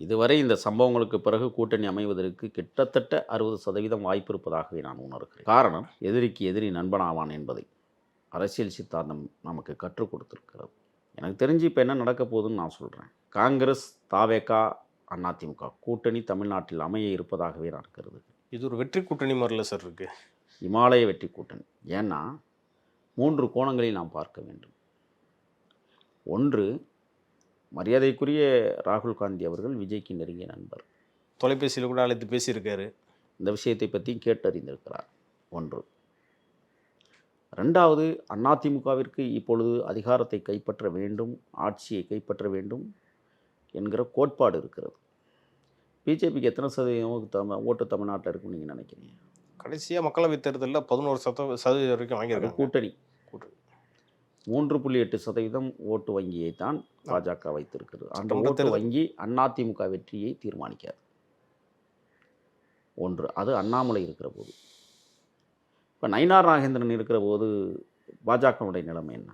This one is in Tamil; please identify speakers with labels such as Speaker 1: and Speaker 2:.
Speaker 1: இதுவரை இந்த சம்பவங்களுக்கு பிறகு கூட்டணி அமைவதற்கு கிட்டத்தட்ட 60% வாய்ப்பு இருப்பதாகவே நான் உணர்கிறேன். காரணம், எதிரிக்கு எதிரி நண்பனாவான் என்பதை அரசியல் சித்தாந்தம் நமக்கு கற்றுக் கொடுத்திருக்கிறது. எனக்கு தெரிஞ்சு இப்போ என்ன நடக்க போகுதுன்னு நான் சொல்கிறேன். காங்கிரஸ், தாவேகா, அதிமுக கூட்டணி தமிழ்நாட்டில் அமைய இருப்பதாகவே நான் கருதுகிறேன்.
Speaker 2: இது ஒரு வெற்றி கூட்டணி மாதிரில சார் இருக்குது.
Speaker 1: இமாலய வெற்றி கூட்டணி. ஏன்னா 3 கோணங்களில் நாம் பார்க்க வேண்டும். ஒன்று, மரியாதைக்குரிய ராகுல் காந்தி அவர்கள் விஜய்க்கு நெருங்கிய நண்பர்.
Speaker 2: தொலைபேசியில் கூட அழைத்து பேசியிருக்காரு.
Speaker 1: இந்த விஷயத்தை பற்றி கேட்டறிந்திருக்கிறார். ஒன்று. 2வது, அதிமுகவிற்கு இப்பொழுது அதிகாரத்தை கைப்பற்ற வேண்டும், ஆட்சியை கைப்பற்ற வேண்டும் என்கிற கோட்பாடு இருக்கிறது. பிஜேபிக்கு எத்தனை சதவீதம் ஓட்டு தமிழ்நாட்டில் இருக்குன்னு நீங்கள் நினைக்கிறீங்க?
Speaker 2: கடைசியாக மக்களவைத் தேர்தலில் 11% வரைக்கும் வாங்கியிருக்காங்க.
Speaker 1: கூட்டணி 3.8% ஓட்டு வங்கியை தான் பாஜக வைத்திருக்கிறது. அந்த ஓட்டு வங்கி அதிமுக வெற்றியை தீர்மானிக்காது. ஒன்று, அது அண்ணாமலை இருக்கிற போது. இப்போ நயினார் நாகேந்திரன் இருக்கிற போது பாஜகவுடைய நிலைமை என்ன?